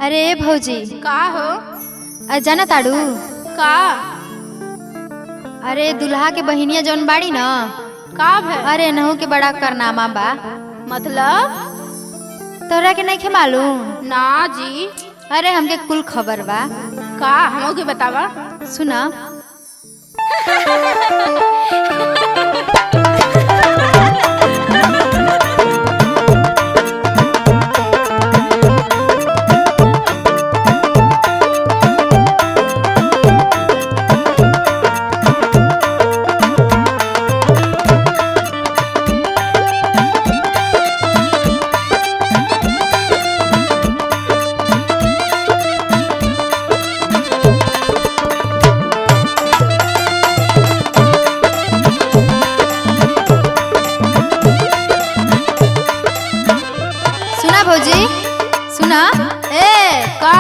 अरे भौजी का हो? जाना ताड़ू का? अरे दुल्हा के बहिनिया जौन बाड़ी न का भे? अरे नहू के बड़ा करनामा बा। मतलब? तोरा के नहीं मालूम? ना जी। अरे हमके कुल खबर बा। का हमो के बतावा? सुना भौजी सुना। ए का?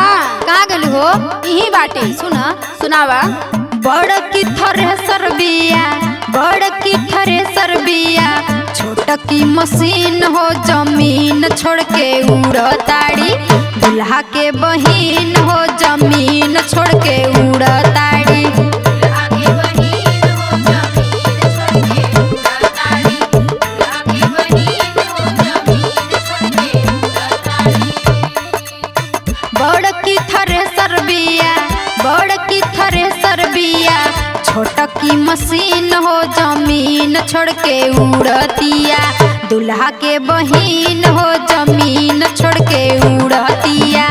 कहाँ गलू हो? यही बाटे। सुना सुनावा। बड़ की थ्रेसर बिया, बड़ की थ्रेसर बिया, छोट की मशीन हो जमीन छोड़ के उड़ताड़ी। दुल्हा के बहिन हो जमीन छोड़ के उड़ताड़ी। छोटा की मशीन हो जमीन छोड़ के उड़तिया। दुल्हा के बहिन हो जमीन छोड़ के उड़तिया।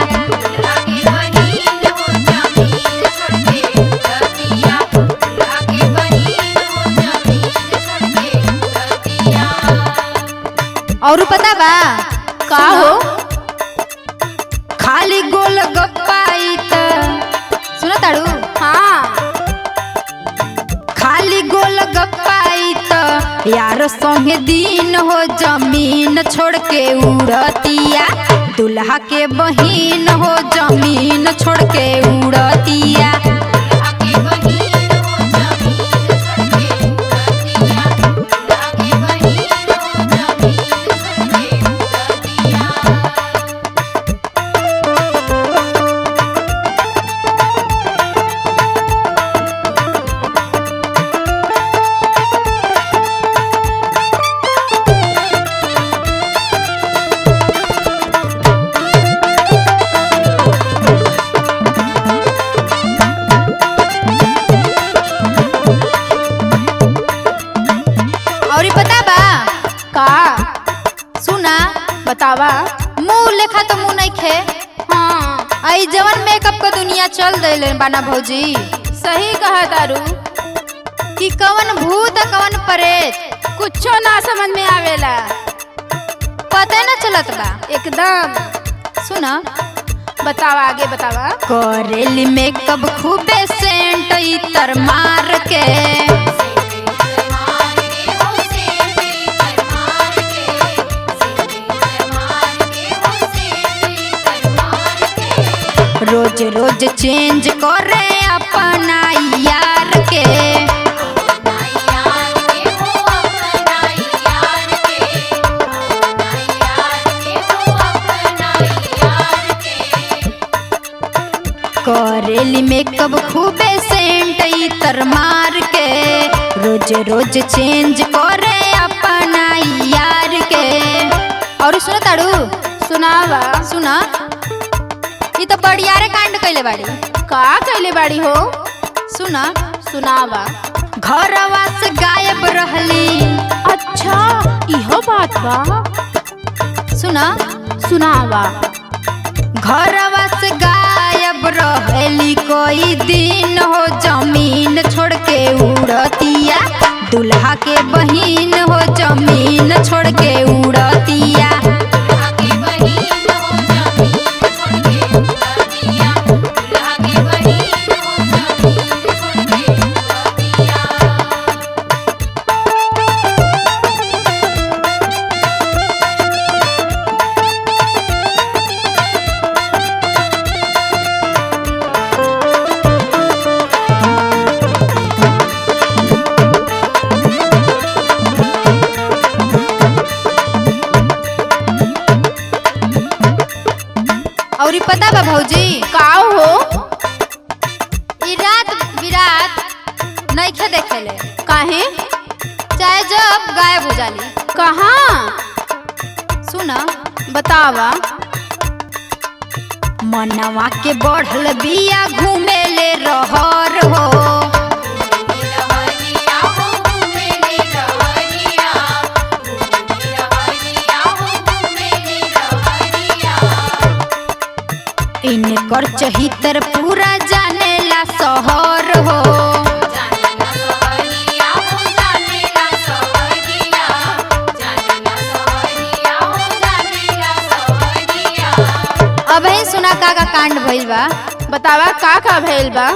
और पता बा का हो? खाली गोल गप्पाई त सुना ताड़ू। हाँ खाली गोल गप्पाई त यार संगे दिन हो जमीन छोड़ के उड़तिया। दुल्हा के बहिन हो जमीन छोड़ के उड़तिया। बतावा। मुँह लेखा तो मुँह नहीं खे। हाँ आई जवन मेकअप का दुनिया चल दिले बाना भौजी। सही कहा तारू कि कवन भूत कवन प्रेत कुछो ना समझ में आवेला। पता न चलत बा एकदम। सुना बतावा आगे बतावा। करेली मेकअप खूबे सेंट इतर मार के। रोज रोज चेंज करे अपना यार के। करेली मेकअप खूबे सेंट इतर मार के। रोज रोज चेंज करे अपना यार के। और सुना ताड़ू। सुनावा। सुना ये तो बड़ियारे कांड कैले बाड़ी। का कैले बाड़ी हो? सुना सुनावा। घरवा से गायब रहली। अच्छा इहो बात बा। सुना सुनावा। घरवा से गायब रहली कोई दिन हो जमीन छोड़ के उड़तिया। दुल्हा के बहिन हो जमीन छोड़ के उड़तिया। बा भौजी का हो? ई रात बिरात नइखे देखेले काहे? चाहे जब गायब हो जाली। कहाँ? सुन बतावा। मनवा के बढ़ल बिया घूमेले रहर हो। इनकर चहितर पूरा जानेला शहर हो। अब ही सुना का कांड भइल बा। बतावा का भइल बा?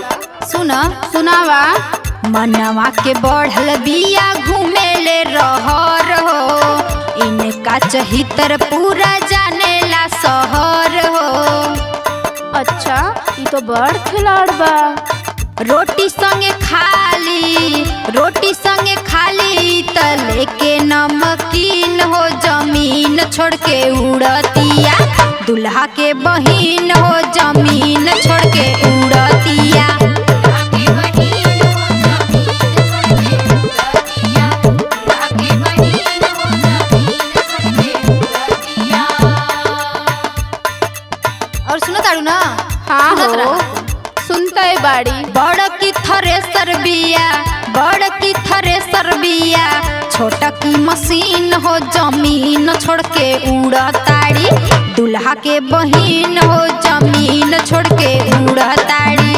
सुन सुनावा। मनवा के बढ़ल बिया घूमेले रहर हो। इनका चहितर पूरा जानेला शहर हो। अच्छा, ये तो बड़ खिलाड़ बा। रोटी संगे खाली त लेके नमकीन हो। जमीन छोड़ के उड़तिया दुल्हा के बहिन हो। जमीन छोड़ के उड़तिया। और सुनो तारू ना? हाँ सुनत हो, रहा। सुनते बाड़ी। बड़ की थ्रेसर बिया छोटा की मशीन हो। जमीन छोड़ के उड़ताड़ी दुल्हा के बहिन हो। जमीन छोड़ के उड़ताड़ी।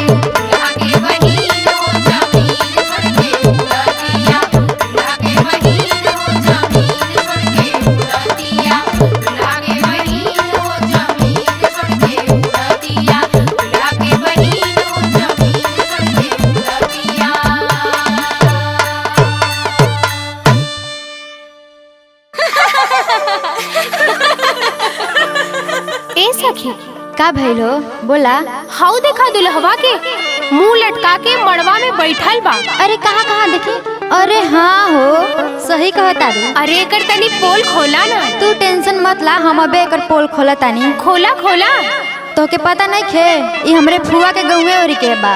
ए सखी, का भइल हो? बोला। हाउ देखा दुल्हवा के मुंह लटका के मड़वा में बैठल बा। अरे कहाँ देखी? अरे हाँ हो, सही कहतारू। अरे एकर तनी पोल खोला ना। तू टेंशन मत ला, हम अबे एकर पोल खोला तानी। खोला। तोके पता नहीं खे ई हमरे फुआ के गौवे ओरी के बा।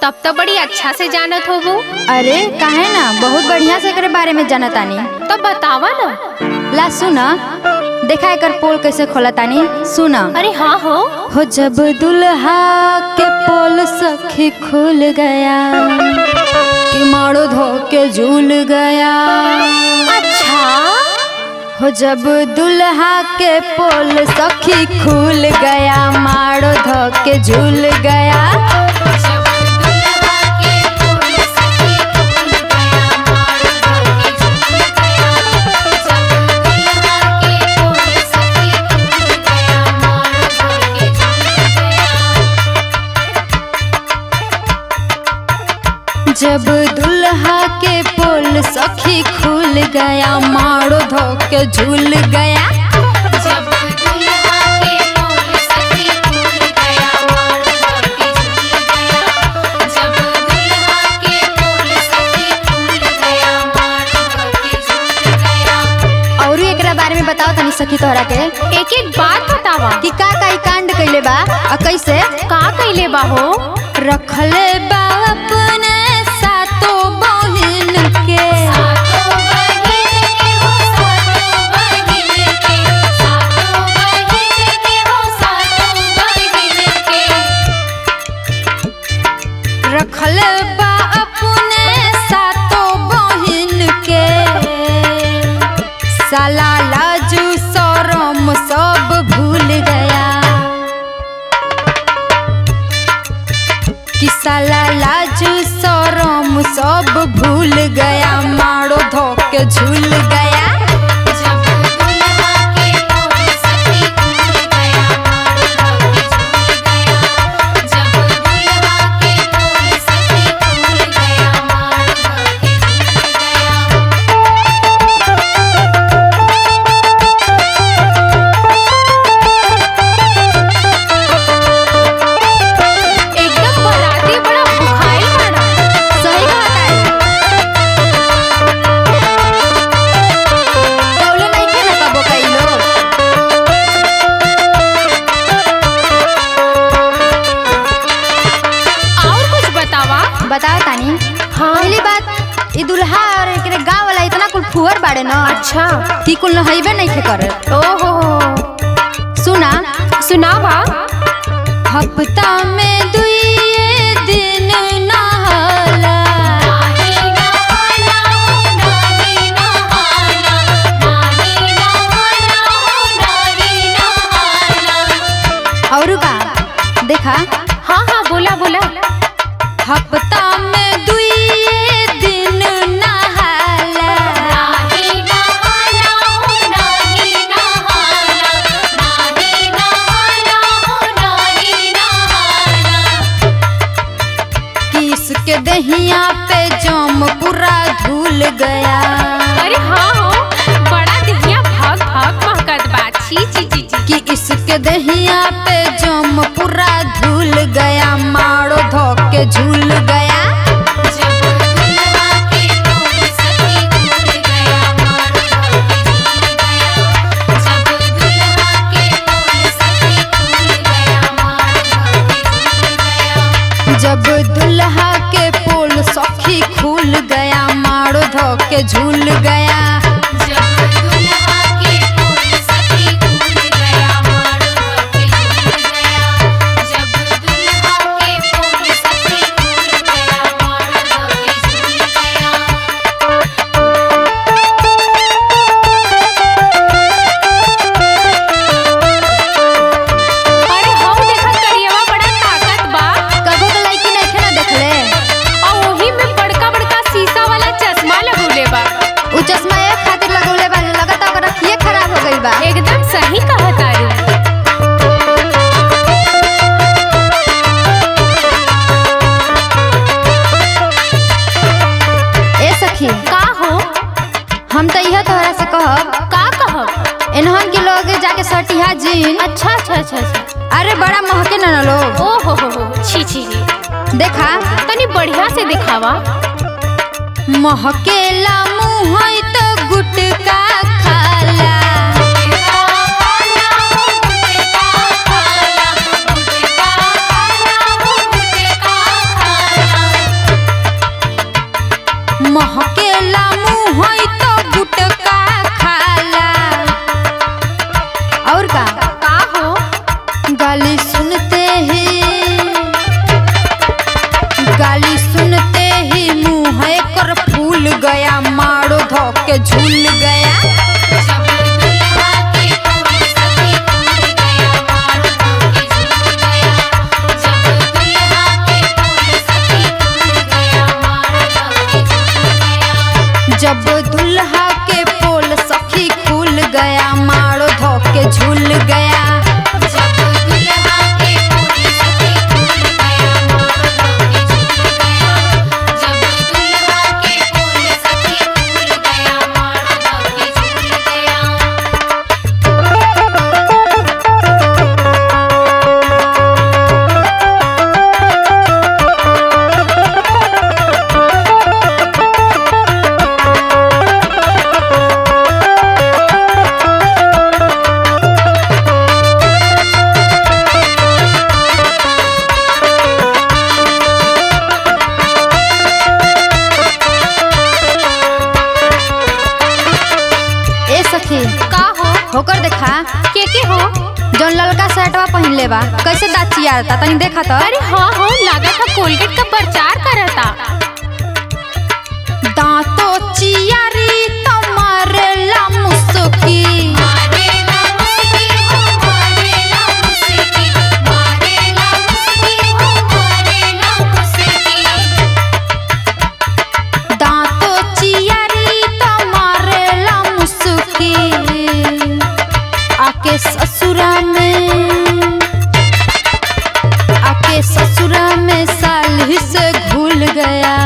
तब तो बड़ी अच्छा से जानत होबो। अरे काहे ना, बहुत बढ़िया से एकरे बारे में जानतानी। तो बतावा ना। ला सुना, देखा एकर पोल कैसे खोलतानी। सुना। अरे हाँ हो। जब दुल्हा के पोल सखी खुल गया कि मारो धो के झूल गया। अच्छा। हो जब दुल्हा के पोल सखी खुल गया मारो धो के झूल गया। जब दुल्हा के पोल सखी खुल गया मारो धो के झूल गया। जब दुल्हा के पोल सखी खुल गया मारो धो के झूल गया। जब दुल्हा के पोल सखी खुल गया मारो धो के झूल गया। और एकरा बारे में बताओ तनी सखी तोहरा के। एक बात बतावा कि का कांड कइले बा आ कैसे का कइले बा हो। रखले बा अपने सातो बहिन के। रखले बा अपने सातो बहिन के। साला लाजू शरम सब भूल गया। कि साला लाजू शरम सब भूल गया मारो धो के झूल गया। जब दुल्हा के पोल सखी खुल गया मारो धो के झूल गया। जब दुल्हा के पोल सखी खुल गया मारो धो के झूल गया। एकदम बराती बड़ा भुखाइल बड़ा। सही बात है। मछुआर बाड़े न। अच्छा। ती कुल नहैबे नहीं थे करे। ओहो सुना सुनावा। हफ्ता में दुई दिन नहाला, नाही नहाला हो नाही नहाला, नाही नहाला हो नाही नहाला। और का देखा हाँ हाँ बोला बोला। हफ्ता में दुई दिन नहाला, नाही नहाला हो नाही नहाला, नाही नहाला हो नहीं नहाला। किसके दहिया पे जम पूरा धुल गया। अरे हाँ हो, बड़ा दहिया भाग भाग महकत बा। छी छी छी छी। कि इसके दहिया पे जम पूरा धुल गया, मारो धोके झूल गया। जब दुल्हा के मोर सखी खुल गया, मार धोके झूल गया। जब दुल्हा के मोर सखी खुल गया, मार धोके झूल गया। जब दुल्हा के पोल सखी खुल गया, मारो धोके झूल गया। जब दुल्हा के मोर सखी खुल गया, मार धोके झूल गया। जब दुल्हा के मोर सखी खुल गया, मार धोके झूल गया। अरे हौ देखा करियवा बड़ा ताकत बा। कबो के लड़की नहीं थे ना देखले। और वही में बड़का बड़का शीशा वाला चश्मा लगौले बा। उ चश्मा एक खातिर लगौले बा, लगता ओकर अखिए खराब हो गई बा। एकदम सही कहा तारू। ए सखी का हो? हम तो यह तोहरा से कहब, का कहब? इन्हन के लोग जाके सटिया जीन। अच्छा अच्छा अच्छा अच्छा। अरे बड़ा महके न लोग। ओ हो छी छी छी। देखा तनी बढ़िया से दिखावा। महकेला मुँह तो गुटका खाला। महकेला मुँह तो गुटका खाला। और का का हो? गाली सुनते ही मुँह कर फूल गया, मारो धोके झूल गया। जब दुल्हा के मोर सखी खुल गया, मार धोके झूल गया। जब दुल्हा के मोर सखी खुल गया, मार धोके झूल गया। जब दुल्हा के पोल सखी खुल गया, मारो धोके झूल गया। जब दुल्हा के मोर सखी खुल गया, मार धोके झूल गया। जब दुल्हा के मोर सखी खुल गया, मार धोके झूल गया। ए सखी का हो? होकर देखा के हो? जौन ललका शर्टवा पहनले बा, कैसे दाँत चियारता तनी देखा तो। अरे हाँ हो, लगा था कोलगेट का प्रचार करता। दांतों चियारी तमारेला मुस्की। मारेला मुस्की हो, मारेला मुस्की, मारेला मुस्की हो, मारेला मुस्की। दांतों चियारी तमारेला मुस्की। आके ससुरा में साल ही से घुल गया।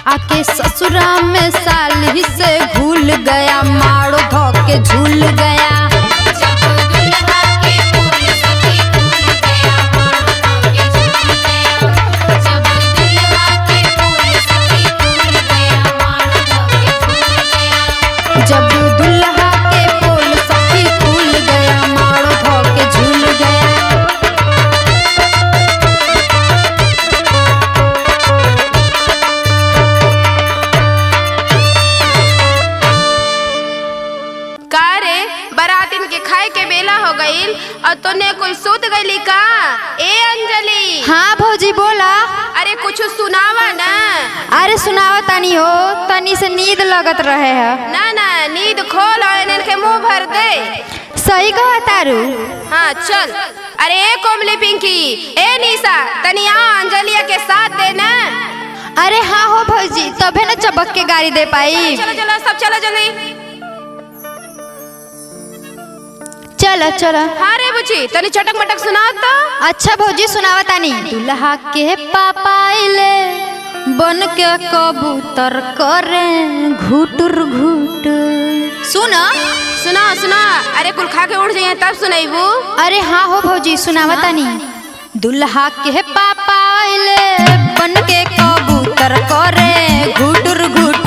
आके ससुरा में साल ही से घुल गया, मारो धोके झूल गया। जब दुल्हा के मोर सखी खुल गया, मार धोके झूल गया। जब दुल्हा के मोर सखी खुल गया, मार धोके झूल गया। जब दुल्हा के पोल सखी खुल गया, मारो धोके झूल गया। बेला हो गईल और तूने कोई सूत गईली का? ए अंजलि। हाँ भौजी बोला। अरे कुछ सुनावा ना। अरे सुनावा तनी हो, तनी से नींद लगत रहे है। ना ना नींद खोल और इनके मुंह भर दे। सही कहा तारू। हाँ चल। अरे ए कोमली पिंकी, ए निशा, तनी आ अंजलिया के साथ देना। अरे हाँ हो भौजी, तबे न चबक के गाड़ी दे पाई। चलो चलो सब चलो जल्दी। चलो चलो। हाँ रे बुची, तनी चटक मटक सुना तो। अच्छा भौजी सुनावा तानी। दुल्हा के पापा आइले बन के कबूतर करे घुटुर घुटुर। सुना सुना सुना। अरे कुल खा के उड़ जाइए तब सुनाइबू। अरे हाँ हो भौजी सुनावा तानी। दुल्हा के पापा आइले बन के कबूतर करे घुटुर घुटुर।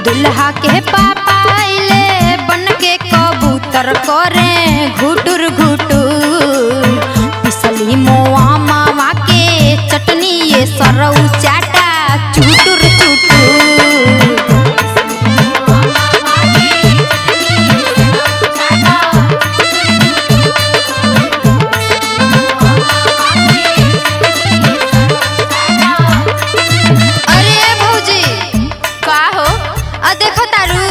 दुल्हा के पापा आइले बन के कबूतर करे घुटुर घुटुर। पिसली मोआ मावा के चटनी ये सरऊ चाटा चुटुर चुटुर। अरे भौजी का हो? देखो तारू।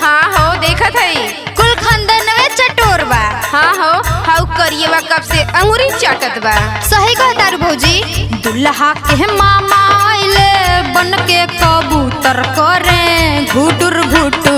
हाँ हो देखत हई। कुल खानदानवे चटोर बा। हाँ हो हाउ करिएवा कब से अंगूरी चाटत बा। सही कहा तारू भौजी। दुल्हा के मामा आइले बन के कबूतर करे घुटुर घुटुर।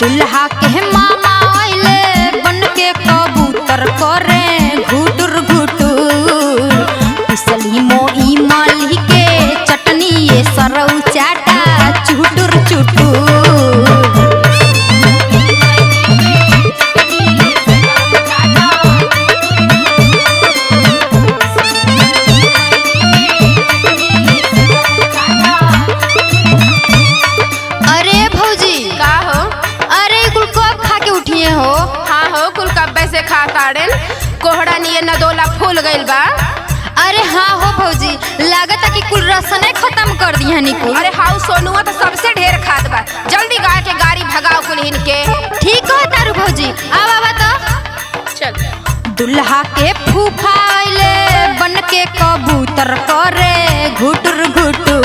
दुल्हा के मामा आइले बन के कबूतर करे घुटुर घुटुर। पिसली मोई माली के चटनी ये सरऊ चाटा चुटुर चुटुर। अरे भौजी का हो? अरे कुल कब खा के उठिए हो? हाँ हो कुल कब्बे से खा ताड़न। कोहड़ा निये नदोला फूल गइल बा। अरे हाँ हो भौजी, लागत कि कुल रसने खत्म कर दी हनी कुल। अरे हाउ सोनुआ तो सबसे ढेर खात बा। जल्दी गा के गाड़ी भगाओ कुल इनके। ठीक है तारू भौजी, आवा आवा तो। चल। दुल्हा के फूफा आइले बन के कबूतर करे घुटुर घुटुर।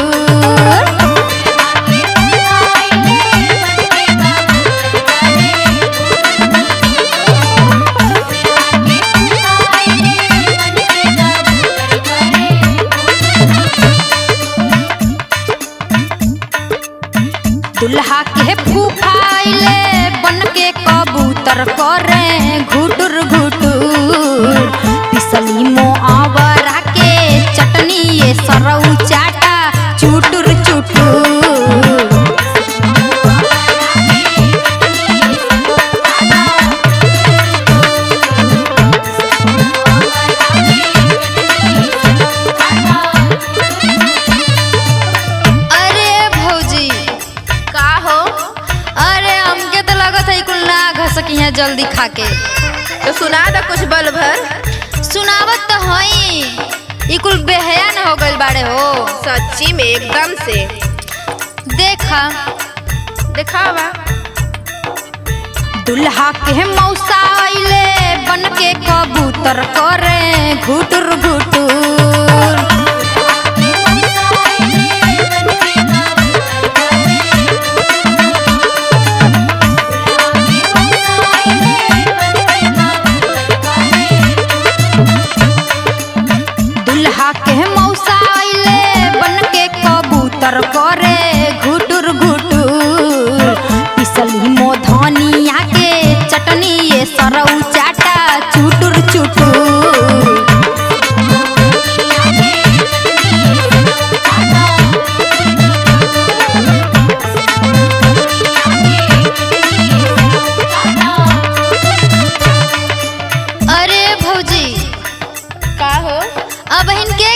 दुल्हा के फूफा आइले बन के कबूतर करे घुटुर घुटुर। पिसली मोआवरा के चटनी ये सरऊ चाटा चुटुर चुटुर। अरे भौजी का हो? अरे हमके तो लगत है कुल ना घस सकी है जल्दी खा के। तो सुना दा कुछ बल भर। सुनावत तो हई, ई कुल बेहया न हो गइल बाड़े हो। सच्ची में एकदम से। देखा दिखावा। दुल्हा के मौसा आइले बन के कबूतर करे घुटुर घुटुर। दुल्हा के मौसा आइले बन के कबूतर करे घुटुर घुटुर। पिसली मोधनिया के चटनी ये सरऊ चाटा चुटुर चुटुर। का हो? अब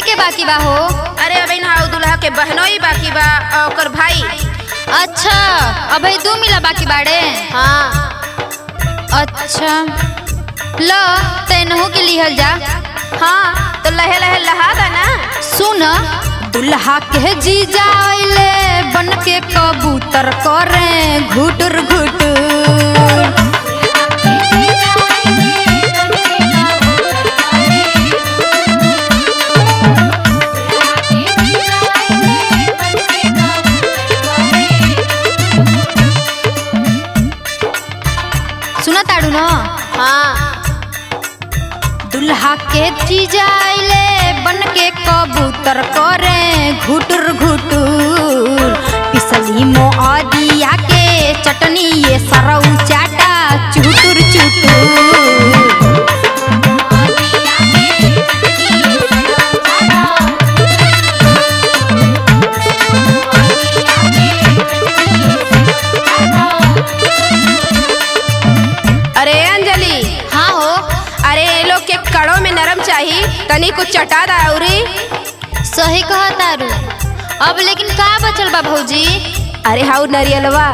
के बाकी बा हो? अरे अब हाउ दुल्हा के बहनोई बाकी बा और ओकर भाई। अच्छा अब 2 मिला बाकी बाड़े। हाँ अच्छा ल तेनहू के लिहल जा। हाँ तो लहे लहे लहा दा ना। सुन दुल्हा के जीजा आइले बन के कबूतर करे घुटुर घुटुर। सुना ताड़ू न? हाँ दुल्हा के जीजा आइले बन के कबूतर करे घुटुर घुटुर। पिसली मोदिया के चटनी ये सरऊ चाटा चुटुर चुटुर। अरे अंजलि। हाँ हो? अरे ये लोग के कड़ों में नरम चाहिए तनी कुछ चटा दा औरी। सही कहा तारू। अब लेकिन का बचल बा भौजी? अरे हाउ नरियलवा।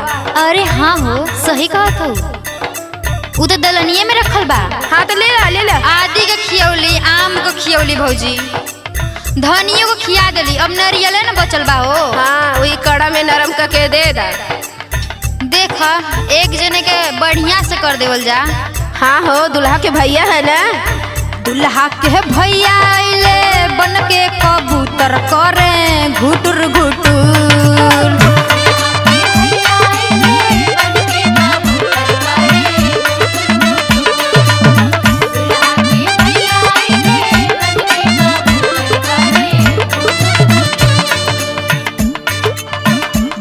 अरे हाँ हो सही कहा था। उ तो दलनिये में रखल बा। हाँ तो ले ला ले ला। आदि के खियौली आम को खियौली भौजी धनियों को खिया देली। अब नरियले न बचल बा हो। हाँ वही कड़ा में नरम करके दे दा। देखा एक जने के बढ़िया से कर देवल जा। हाँ हो दुल्हा के भैया है ना। दुल्हा के भैया आइले बन के कबूतर करे घुटुर घुटुर।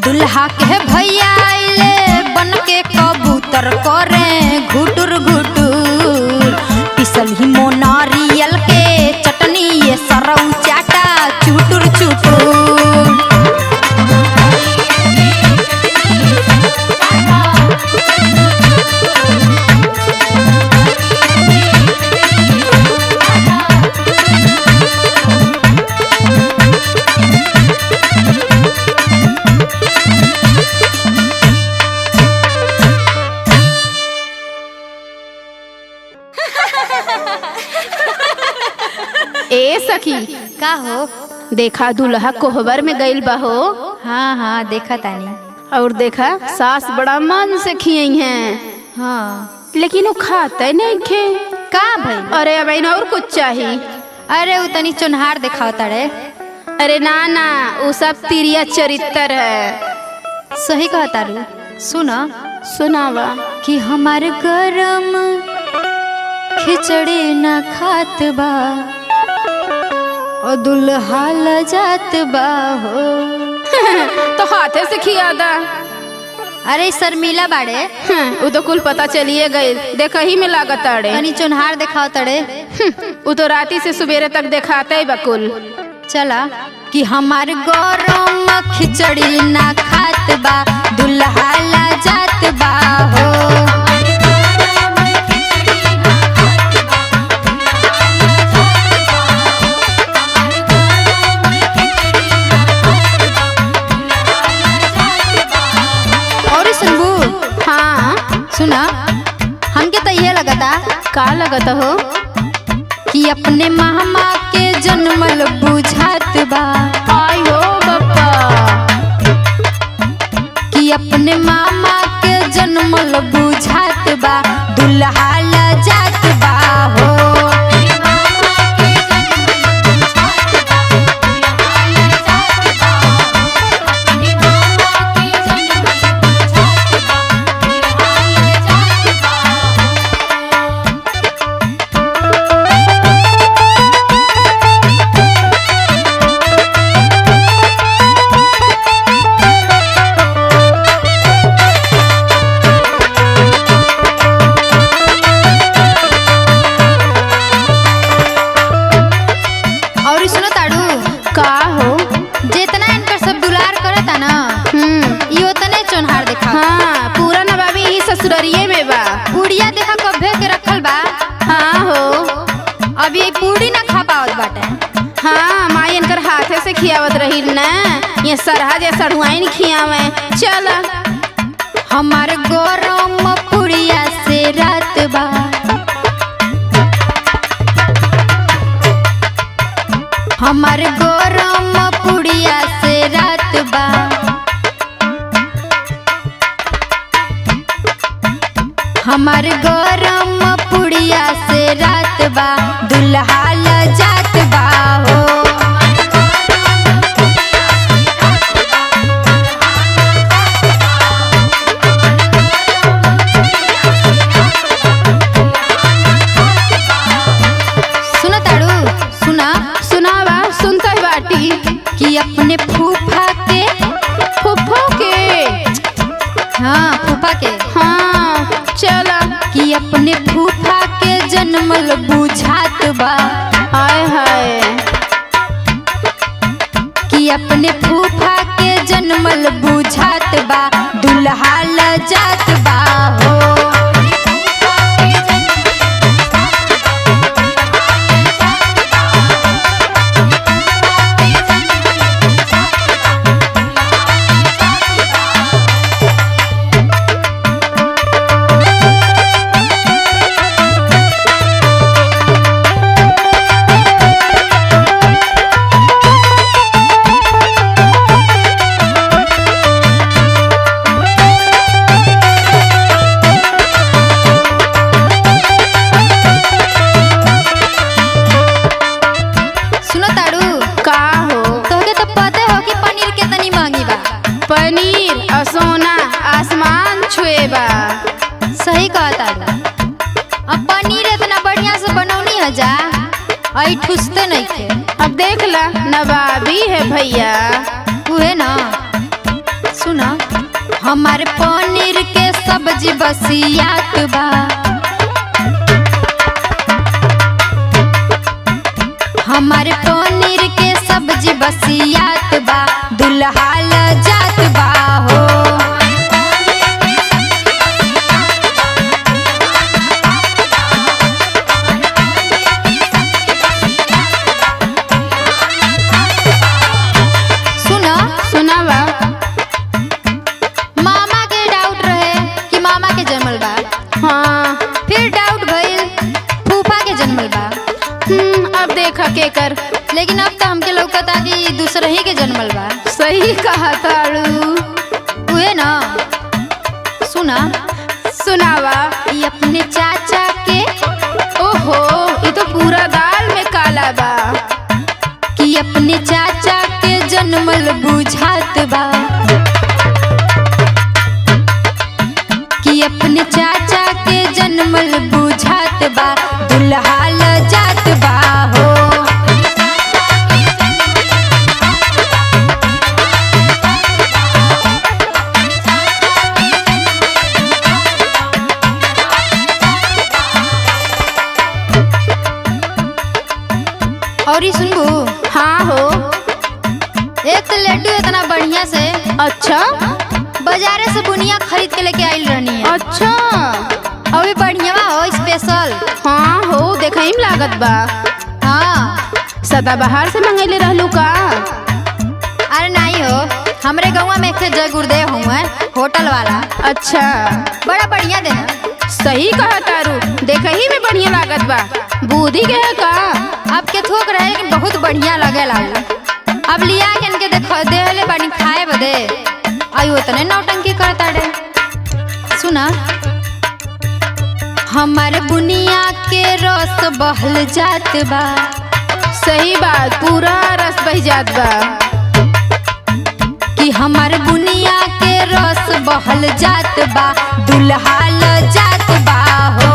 दुल्हा के भैया आइले बन के कबूतर करे घुटुर घुटुर। पिसली मो नारियल के चटनी ये सरऊ चाटा चुटुर चुटुर। ए सखी का हो? देखा दुल्हा कोहबर में गइल बा हो। हाँ हाँ देखा तानी। और देखा सास बड़ा मन से खियई हैं। हाँ लेकिन वो खाते नहीं खे। का भाई? अरे अब और कुछ चाहिए। अरे उ तनी चुनहार दिखाओ तारे। अरे ना ना वो सब तिरिया चरित्र है। सही कहा तारू। सुना सुनावा कि हमारे गरम खिचड़ी न खात बा और दुल्हा लजात बा हो। तो हाथे से खिया दा। अरे शर्मिला बाड़े। वो तो कुल पता चलिए गए। देखा ही में लागत अड़े। तनी चुनहार दिखाओ तड़े। वो तो राती से सुबेरे तक दिखाते ही बकुल। चला कि हमार गरम खिचड़ी ना खात बा दुल्हा लजात बा हो। और सुनबू? हाँ सुना हमके तो ये लगता का लगता हो कि अपने मामा के जन्मल बुझात बा। आई हो बप्पा। कि अपने मामा के जन्मल बुझात बा दुल्हा लजात बा हो। और सुनो ताड़ू का हो? जितना इनकर सब दुलार करता ना यो तने चोनहार देखा। हाँ पूरा नवाबी ही ससुररिये में बा। पूड़िया देखा कभे के रखल बा। हाँ हो अभी पूड़ी ना खा पाओ हाथे से खियावत रही ना, ये सरहा जे सढ़ुआइन खियावे। चल हमार गरम पुड़िया से रात बा, हमार गरम पुड़िया से रात बा, हमार गरम पुड़िया से रात बा, दुल्हा ल जात बा हो। सुना ताड़ू, सुना सुनावा, सुनता ही बाटी। कि अपने फूफा के, फुफ्फो के, हाँ फूफा के, हाँ चला। कि अपने फूफा के जन्मल बुझात बा, हाय हाय, कि अपने फूफा के जन्मल बुझात बा, दुल्हा ल जात बा हो। सुनो ताड़ू, का हो? तोहके तो पता हो कि पनीर कितनी महंगी बा। पनीर और सोना आसमान छुए बा। सही कहा ताड़ू। अब पनीर इतना बढ़िया से बनौनी है जा, आई ठुसते नहीं थे। अब देख ला, नवाबी है भैया। उहे ना, सुना हमारे पनीर के सब्जी बसियात बा, हमारे पनीर के सब्जी बसियात बा, दुल्हा ल जात बा हो। सुना सुनावा, मामा के डाउट रहे कि मामा के जन्मल बा, हाँ। फिर डाउट भइल फूफा के जन्मल बा, अब देखा के कर। लेकिन अब तो हमके लौकता कि दूसरे ही के जन्मल बा। सही कहा ताड़ू। उहे ना, सुना सुनावा, ये अपने चाचा के, ओहो ये तो पूरा दाल में काला बा। कि अपने चाचा के जन्मल बुझात बा, कि अपने चाचा के जन्मल बुझात बा, दुल्हा ल जात बा हो। और ही सुनबू, हाँ हो। एक तो लड्डू इतना बढ़िया से अच्छा बाजारे से बुनिया खरीद के लेके आइल रहनी है। अच्छा, अभी बढ़िया हो स्पेशल। हाँ हो, देखा ही लागत बा। हाँ सदाबहार से मंगैले रहलू का? अरे नहीं हो, हमरे गाँव में एक जय गुरुदेव हुए होटल वाला। अच्छा, बड़ा बढ़िया देना। सही कहा तारू, देखा ही में बढ़िया लागत बा। बूढ़ी के है का? अब के थोक रहे लेकिन बहुत बढ़िया लगे लागू। अब लिया के इनके देखो देले बानी खाए बदे, आई उतने नौटंकी करता डे। सुना हमारे बुनिया के रस बहल जात बा, सही बात, पूरा रस बह जात बा। कि हमारे बुनिया के रस बहल जात बा, दुल्हा ल जात बा हो।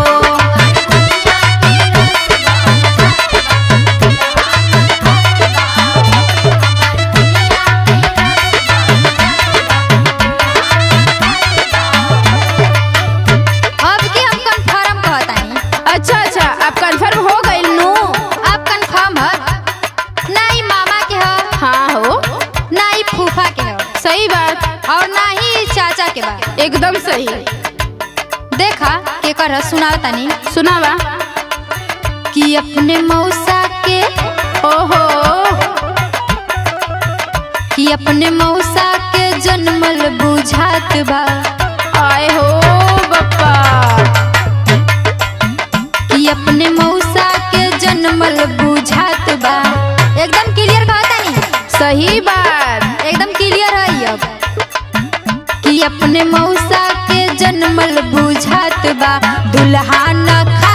अब की हम कंफर्म कहतानी। अच्छा अच्छा, अब कंफर्म हो गइल नु? अब कंफर्म है, नहीं मामा के है, हाँ हो, नहीं फूफा के है, सही बात, और ना ही चाचा के बा। एकदम सही। देखा के कर सुनाओ तनी। सुनावा। कि अपने मौसा के, ओहो, कि अपने मौसा के जन्मल बुझात बा। आए हो बप्पा। कि अपने मौसा के जन्मल बुझात बा। एकदम क्लियर कहता नहीं, सही बात। एकदम क्लियर है अब। कि अपने मौसा के जन्मल बुझात बा, दुल्हा न खा